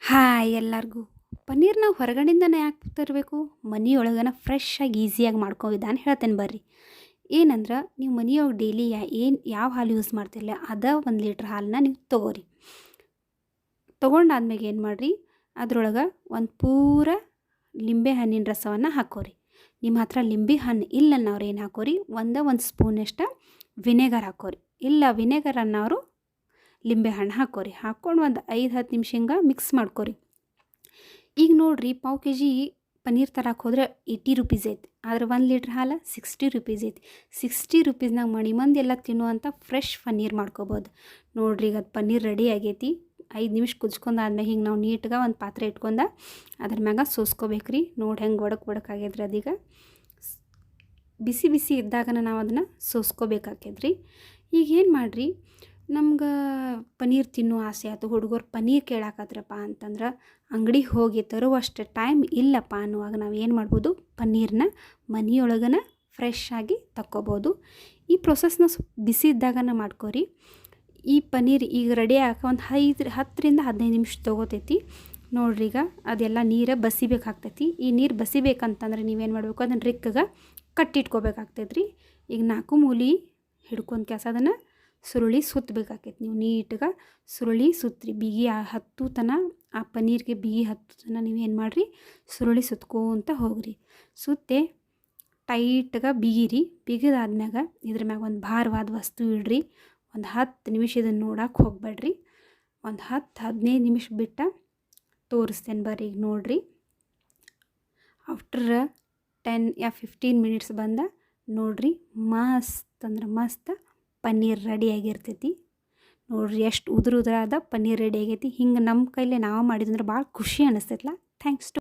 Hi ಎಲ್ಲರಿಗೂ. ಪನ್ನೀರ್ ನಾವು ಹೊರಗಡೆಯಿಂದನೇ ಯಾಕೆ ತರಬೇಕು, ಮನೆಯೊಳಗನ ಫ್ರೆಶ್ ಆಗಿ ಈಸಿಯಾಗಿ ಮಾಡ್ಕೋ ವಿಧಾನ ಹೇಳ್ತೇನೆ ಬರ್ರಿ. ಏನಂದ್ರೆ ನೀವು ಮನೆಯೊಳಗೆ ಡೈಲಿ ಯಾವ ಹಾಲು ಯೂಸ್ ಮಾಡ್ತಿರಲ್ಲ ಅದ 1 ಲೀಟ್ರ್ ಹಾಲನ್ನ ನೀವು ತೊಗೋರಿ. ತೊಗೊಂಡಾದ್ಮೇಲೆ ಏನು ಮಾಡಿರಿ, ಅದ್ರೊಳಗೆ ಒಂದು ಪೂರ ಲಿಂಬೆ ಹಣ್ಣಿನ ರಸವನ್ನು ಹಾಕೋರಿ. ನಿಮ್ಮ ಹತ್ರ ಲಿಂಬೆ ಹಣ್ಣು ಇಲ್ಲ ಅನ್ನೋರು ಏನು ಹಾಕೋರಿ, ಒಂದು ಸ್ಪೂನಷ್ಟು ವಿನೆಗರ್ ಹಾಕೋರಿ. ಇಲ್ಲ ವಿನೆಗರ್ ಅನ್ನೋರು ಲಿಂಬೆ ಹಣ್ಣು ಹಾಕೋರಿ. ಹಾಕ್ಕೊಂಡು ಒಂದು 5-10 ನಿಮಿಷ ಹಿಂಗೆ ಮಿಕ್ಸ್ ಮಾಡ್ಕೊರಿ. ಈಗ ನೋಡಿರಿ, ಪಾವು ಕೆ.ಜಿ ಪನ್ನೀರ್ ತರಕ್ಕೆ ಹೋದ್ರೆ 80 ರೂಪೀಸ್ ಐತಿ. ಆದ್ರೆ 1 ಲೀಟ್ರ್ ಹಾಲು 60 ರೂಪೀಸ್ ಐತಿ. 60 ರೂಪೀಸ್ನಾಗ ಮಣಿ ಮಂದಿ ಎಲ್ಲ ತಿನ್ನುವಂಥ ಫ್ರೆಶ್ ಪನ್ನೀರ್ ಮಾಡ್ಕೋಬೋದು. ನೋಡಿರಿ, ಈಗ ಅದು ಪನ್ನೀರ್ ರೆಡಿ ಆಗೈತಿ. 5 ನಿಮಿಷ ಕುದಿಸ್ಕೊಂಡಾದ್ಮೇಲೆ ಹಿಂಗೆ ನಾವು ನೀಟ್ಗೆ ಒಂದು ಪಾತ್ರೆ ಇಟ್ಕೊಂಡ ಅದ್ರ ಮ್ಯಾಗ ಸೋಸ್ಕೋಬೇಕ್ರಿ. ನೋಡಿ ಹೆಂಗೆ ಒಡಕಾಗ್ಯದ್ರಿ. ಅದೀಗ ಬಿಸಿ ಬಿಸಿ ಇದ್ದಾಗನ ನಾವು ಅದನ್ನು ಸೋಸ್ಕೋಬೇಕಾಗ್ಯದ್ರಿ. ಈಗ ಏನು ಮಾಡಿರಿ, ನಮ್ಗೆ ಪನ್ನೀರ್ ತಿನ್ನೋ ಆಸೆ ಆಯ್ತು, ಹುಡುಗರು ಪನ್ನೀರ್ ಕೇಳಾಕತ್ರಪ್ಪ ಅಂತಂದ್ರೆ ಅಂಗಡಿಗೆ ಹೋಗಿ ತರುವಷ್ಟು ಟೈಮ್ ಇಲ್ಲಪ್ಪ ಅನ್ನುವಾಗ ನಾವು ಏನು ಮಾಡ್ಬೋದು, ಪನ್ನೀರನ್ನ ಮನೆಯೊಳಗನ ಫ್ರೆಶ್ ಆಗಿ ತಕ್ಕೋಬೋದು. ಈ ಪ್ರೊಸೆಸ್ನ ಬಿಸಿ ಇದ್ದಾಗನ ಮಾಡ್ಕೊರಿ. ಈ ಪನ್ನೀರ್ ಈಗ ರೆಡಿ ಆಗೋಕೆ ಒಂದು 10-15 ನಿಮಿಷ ತೊಗೋತೈತಿ. ನೋಡ್ರಿ, ಈಗ ಅದೆಲ್ಲ ನೀರು ಬಸಿಬೇಕಾಗ್ತೈತಿ. ಈ ನೀರು ಬಸಿಬೇಕಂತಂದ್ರೆ ನೀವೇನು ಮಾಡಬೇಕು, ಅದನ್ನು ರಿಕ್ಕಗೆ ಕಟ್ಟಿಟ್ಕೋಬೇಕಾಗ್ತೈತ್ರಿ. ಈಗ 4 ಮೂಲೆ ಹಿಡ್ಕೊಂಡು ಅದನ್ನು ಸುರುಳಿ ಸುತ್ತಬೇಕಾಕೈತಿ. ನೀವು ನೀಟ್ಗೆ ಸುರುಳಿ ಸುತ್ತಿರಿ. ಬಿಗಿ ಹತ್ತು ತನ ಆ ಪನ್ನೀರ್ಗೆ ಬಿಗಿ ಹತ್ತು ತನ ನೀವೇನು ಮಾಡಿರಿ, ಸುರುಳಿ ಸುತ್ಕೊಂತ ಹೋಗ್ರಿ. ಸುತ್ತೆ ಟೈಟ್ಗೆ ಬಿಗಿರಿ. ಬಿಗಿದಾದ್ಮ್ಯಾಗ ಇದ್ರ ಮ್ಯಾಗ ಒಂದು ಭಾರವಾದ ವಸ್ತು ಇಡ್ರಿ. ಒಂದು 10 ನಿಮಿಷ ಇದನ್ನು ನೋಡಕ್ಕೆ ಹೋಗಬೇಡ್ರಿ. ಒಂದು 10-15 ನಿಮಿಷ ಬಿಟ್ಟು ತೋರಿಸ್ತೇನೆ ಬರ್ರಿ. ಈಗ ನೋಡಿರಿ, ಆಫ್ಟರ್ 10-15 ಮಿನಿಟ್ಸ್ ಬಂದ ನೋಡಿರಿ, ಮಸ್ತ್ ಅಂದ್ರೆ ಮಸ್ತ್ ಪನ್ನೀರ್ ರೆಡಿ ಆಗಿರ್ತೈತಿ. ನೋಡಿರಿ, ಎಷ್ಟು ಉದುರಾದ ಪನ್ನೀರ್ ರೆಡಿ ಆಗೈತಿ. ಹಿಂಗೆ ನಮ್ಮ ಕೈಲೇ ನಾವು ಮಾಡಿದಂದ್ರೆ ಭಾಳ ಖುಷಿ ಅನ್ನಿಸ್ತೈತಲ್ಲ. Thanks to